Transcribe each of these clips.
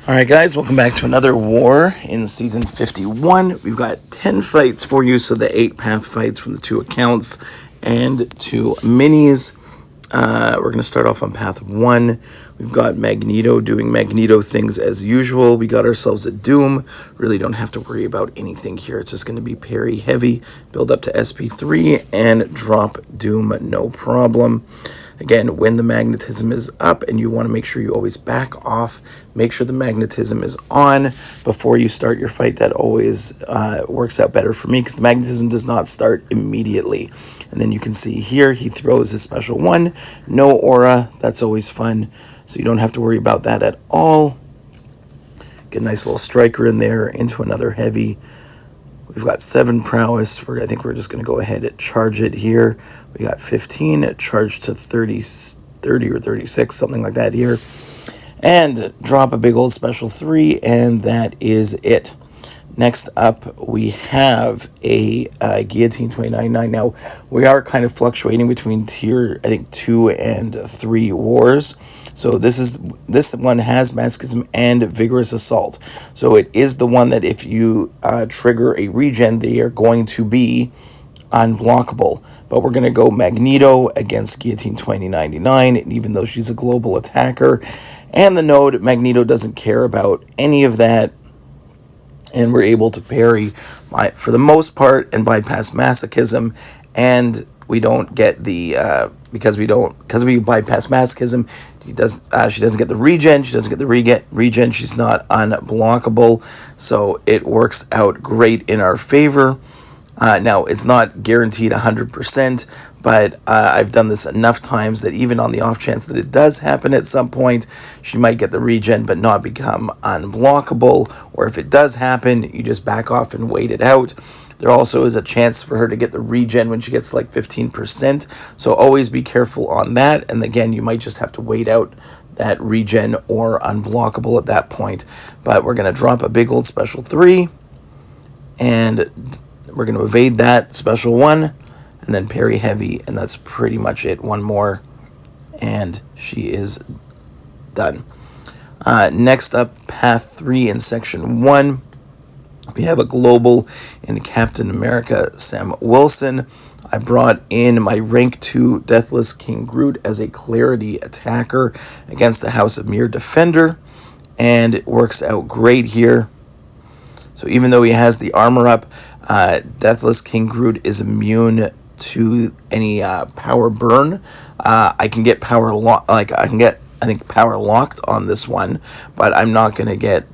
Alright guys, welcome back to another war in Season 51. We've got 10 fights for you, so the 8 path fights from the 2 accounts and 2 minis. We're going to start off on path 1. We've got Magneto doing Magneto things as usual. We got ourselves a Doom. Really don't have to worry about anything here. It's just going to be parry heavy, build up to SP3, and drop Doom no problem. Again, when the magnetism is up and you want to make sure you always back off, make sure the magnetism is on before you start your fight. That always works out better for me because the magnetism does not start immediately. And then you can see here, he throws his special one, no aura. That's always fun. So you don't have to worry about that at all. Get a nice little striker in there into another heavy. We've got 7 prowess. I think we're just going to go ahead and charge it here. We got 15, charge to 30 or 36, something like that here. And drop a big old special 3, and that is it. Next up, we have a Guillotine 29.9. Now, we are kind of fluctuating between tier, I think, 2 and 3 wars. So this one has Masochism and Vigorous Assault. So it is the one that if you trigger a regen, they are going to be unblockable. But we're going to go Magneto against Guillotine 2099, and even though she's a global attacker. And the node, Magneto doesn't care about any of that. And we're able to parry, for the most part, and bypass Masochism. And we don't get the, because we bypass Masochism, she doesn't get the regen, she doesn't get the regen, she's not unblockable. So it works out great in our favor. Now, it's not guaranteed 100%, but I've done this enough times that even on the off chance that it does happen at some point, she might get the regen but not become unblockable. Or if it does happen, you just back off and wait it out. There also is a chance for her to get the regen when she gets like 15%, so always be careful on that. And again, you might just have to wait out that regen or unblockable at that point. But we're going to drop a big old special 3, and we're going to evade that special 1, and then parry heavy, and that's pretty much it. One more, and she is done. Next up, path 3 in section 1. We have a global in Captain America, Sam Wilson. I brought in my rank 2 Deathless King Groot as a clarity attacker against the House of Mir defender, and it works out great here. So even though he has the armor up, Deathless King Groot is immune to any power burn. I can get power I think power locked on this one, but I'm not going to get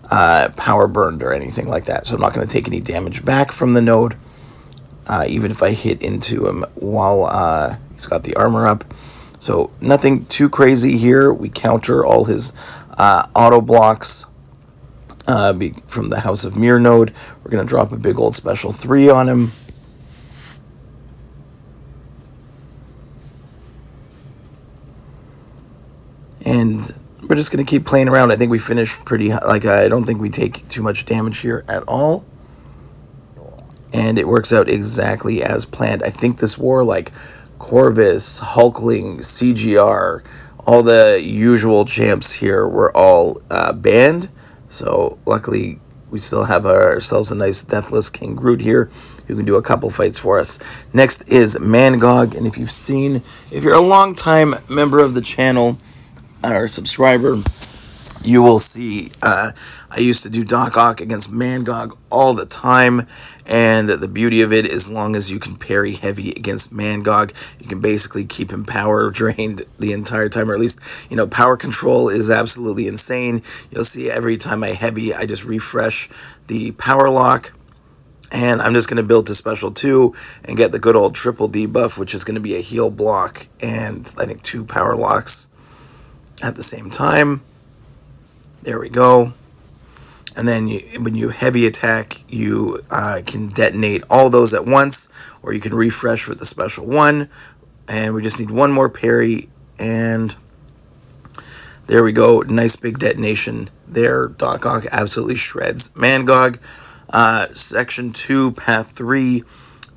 power burned or anything like that. So I'm not going to take any damage back from the node, even if I hit into him while he's got the armor up. So nothing too crazy here. We counter all his auto blocks from the House of Mir node. We're going to drop a big old special 3 on him. And we're just going to keep playing around. I think we finish pretty, I don't think we take too much damage here at all. And it works out exactly as planned. I think this war, like Corvus, Hulkling, CGR, all the usual champs here were all banned. So luckily, we still have ourselves a nice Deathless King Groot here who can do a couple fights for us. Next is Mangog, and if you're a long-time member of the channel or subscriber, you will see I used to do Doc Ock against Mangog all the time, and the beauty of it, as long as you can parry heavy against Mangog, you can basically keep him power drained the entire time, or at least, power control is absolutely insane. You'll see every time I heavy, I just refresh the power lock, and I'm just going to build to special 2 and get the good old triple debuff, which is going to be a heal block and I think 2 power locks at the same time. There we go. And then when you heavy attack, you can detonate all those at once, or you can refresh with the special 1. And we just need one more parry, and there we go. Nice big detonation there. Doc Ock absolutely shreds Mangog. Section 2, Path 3,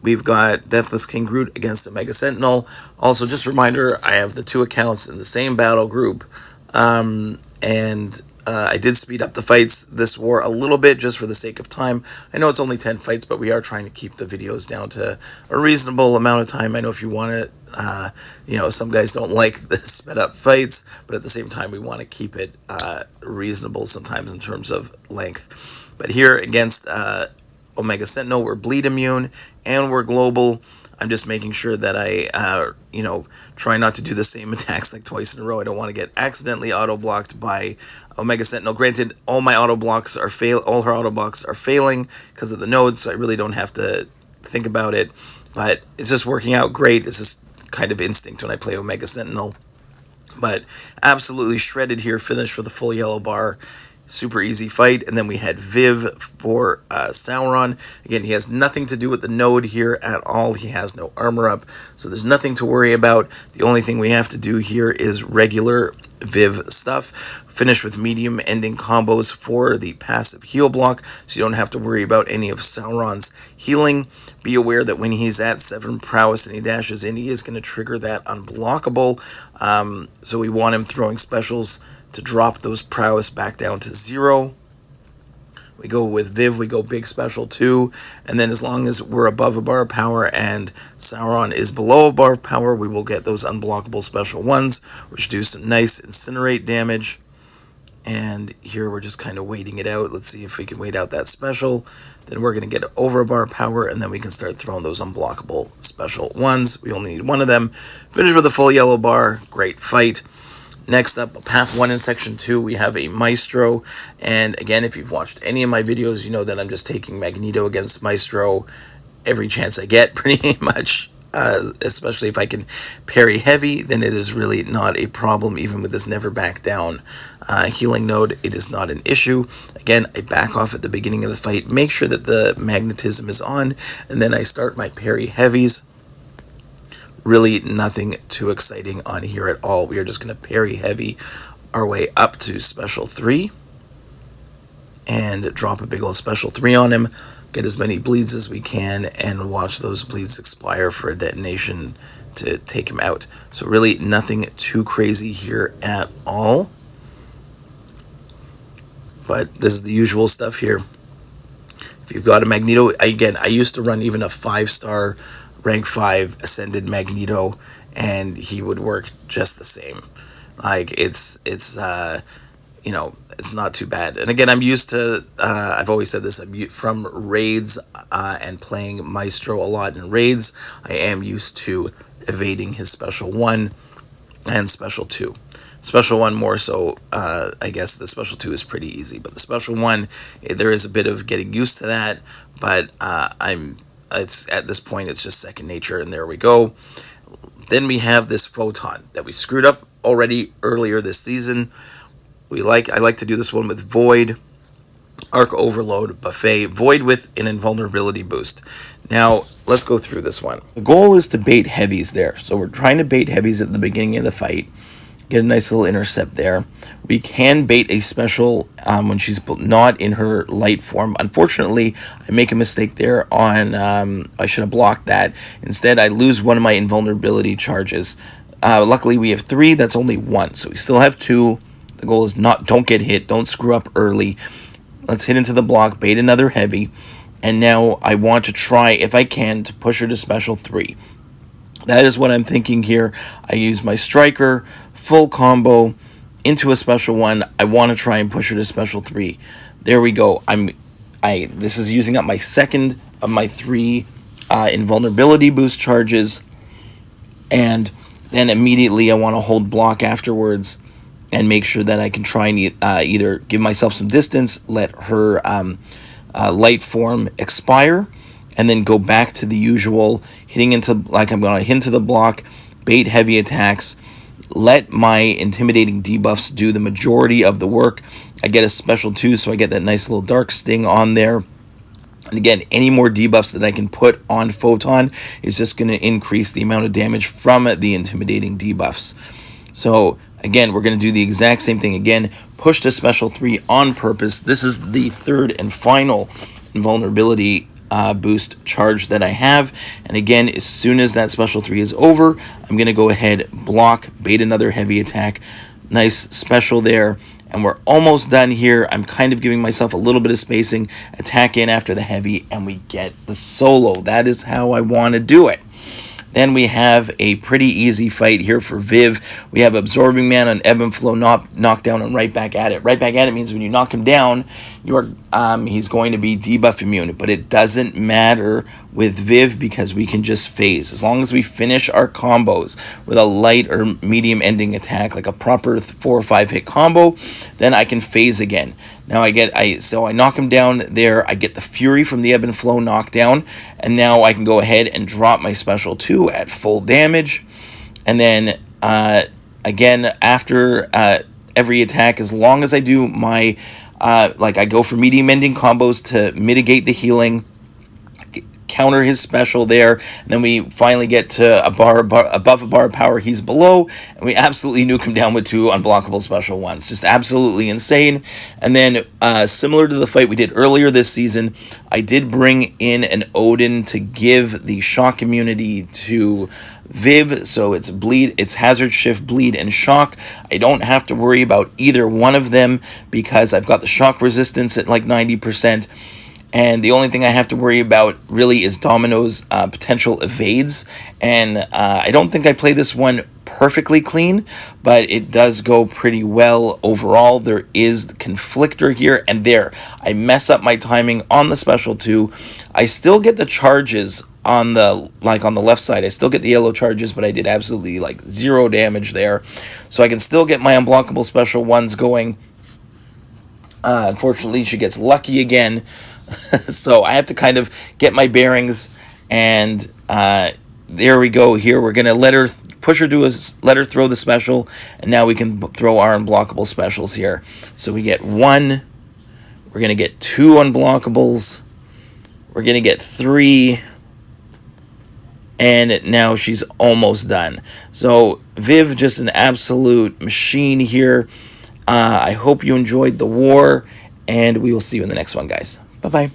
we've got Deathless King Groot against the Mega Sentinel. Also, just a reminder, I have the 2 accounts in the same battle group. And I did speed up the fights this war a little bit just for the sake of time. I know it's only 10 fights, but we are trying to keep the videos down to a reasonable amount of time. I know if you want it, some guys don't like the sped up fights, but at the same time, we want to keep it reasonable sometimes in terms of length. But here against Omega Sentinel, we're bleed immune and we're global. I'm just making sure that I, try not to do the same attacks like twice in a row. I don't want to get accidentally auto-blocked by Omega Sentinel. Granted, all her auto-blocks are failing because of the nodes, so I really don't have to think about it. But it's just working out great. It's just kind of instinct when I play Omega Sentinel. But absolutely shredded here, finished with a full yellow bar. Super easy fight. And then we had Viv for Sauron. Again, he has nothing to do with the node here at all. He has no armor up, so there's nothing to worry about. The only thing we have to do here is regular Viv stuff. Finish with medium ending combos for the passive heal block, so you don't have to worry about any of Sauron's healing. Be aware that when he's at 7 prowess and he dashes in, he is going to trigger that unblockable. So we want him throwing specials to drop those prowess back down to 0. We go with Viv, we go big special 2, and then as long as we're above a bar of power and Sauron is below a bar of power, we will get those unblockable special 1s, which do some nice incinerate damage. And here we're just kind of waiting it out. Let's see if we can wait out that special. Then we're going to get over a bar of power, and then we can start throwing those unblockable special 1s. We only need 1 of them. Finish with a full yellow bar. Great fight. Next up, Path 1 in Section 2, we have a Maestro. And again, if you've watched any of my videos, you know that I'm just taking Magneto against Maestro every chance I get, pretty much. Especially if I can parry heavy, then it is really not a problem. Even with this never back down healing node, it is not an issue. Again, I back off at the beginning of the fight, make sure that the magnetism is on, and then I start my parry heavies. Really nothing too exciting on here at all. We are just going to parry heavy our way up to special 3 and drop a big old special 3 on him. Get as many bleeds as we can and watch those bleeds expire for a detonation to take him out. So really nothing too crazy here at all. But this is the usual stuff here. If you've got a Magneto, again, I used to run even a 5-star rank 5 ascended Magneto, and he would work just the same. Like, it's not too bad. And again, I'm used to, I've always said this, I'm from raids and playing Maestro a lot in raids. I am used to evading his special 1 and special 2. Special 1 more so, I guess the special 2 is pretty easy, but the special 1, there is a bit of getting used to that, but it's at this point, it's just second nature, and there we go. Then we have this Photon that we screwed up already earlier this season. I like to do this one with Void, Arc Overload, Buffet, Void with an invulnerability boost. Now, let's go through this one. The goal is to bait heavies there. So we're trying to bait heavies at the beginning of the fight. Get a nice little intercept there. We can bait a special when she's not in her light form. Unfortunately, I make a mistake there on, I should have blocked that. Instead, I lose one of my invulnerability charges. Luckily, we have 3. That's only 1. So we still have 2. The goal is don't get hit. Don't screw up early. Let's hit into the block, bait another heavy. And now I want to try, if I can, to push her to special 3. That is what I'm thinking here. I use my striker, full combo, into a special 1. I want to try and push her to special 3. There we go. This is using up my second of my 3 invulnerability boost charges. And then immediately I want to hold block afterwards and make sure that I can try and either give myself some distance, let her light form expire, and then go back to the usual hitting into, like I'm going to hit into the block, bait heavy attacks, let my intimidating debuffs do the majority of the work. I get a special 2, so I get that nice little dark sting on there. And again, any more debuffs that I can put on Photon is just going to increase the amount of damage from the intimidating debuffs. So again, we're going to do the exact same thing again. Push to special 3 on purpose. This is the 3rd and final invulnerability boost charge that I have. And again, as soon as that special 3 is over, I'm going to go ahead, block, bait another heavy attack, nice special there. And we're almost done here. I'm kind of giving myself a little bit of spacing. Attack in after the heavy, and we get the solo. That is how I want to do it. Then we have a pretty easy fight here for Viv. We have Absorbing Man on Ebb and Flow knockdown and Right Back at It. Right Back at It means when you knock him down, he's going to be debuff immune. But it doesn't matter with Viv because we can just phase. As long as we finish our combos with a light or medium ending attack, like a proper 4 or 5 hit combo, then I can phase again. Now I knock him down there. I get the Fury from the Ebb and Flow knockdown, and now I can go ahead and drop my special 2 at full damage. And then again, after every attack, as long as I do my I go for medium ending combos to mitigate the healing, counter his special there, and then we finally get to a bar above a bar of power he's below, and we absolutely nuke him down with 2 unblockable special ones. Just absolutely insane. And then similar to the fight we did earlier this season, I did bring in an Odin to give the shock immunity to Viv, so it's hazard shift, bleed, and shock. I don't have to worry about either one of them because I've got the shock resistance at like 90%. And the only thing I have to worry about really is Domino's potential evades. And I don't think I play this one perfectly clean, but it does go pretty well overall. There is the conflictor here, and there I mess up my timing on the special 2. I still get the charges on the left side. I still get the yellow charges, but I did absolutely 0 damage there. So I can still get my unblockable special 1s going. Unfortunately, she gets lucky again. So I have to kind of get my bearings, and there we go. Here we're gonna let her throw the special, and now we can throw our unblockable specials here. So we get 1, we're gonna get 2 unblockables, we're gonna get 3, and now she's almost done. So Viv, just an absolute machine here. I hope you enjoyed the war, and we will see you in the next one, guys. Bye-bye.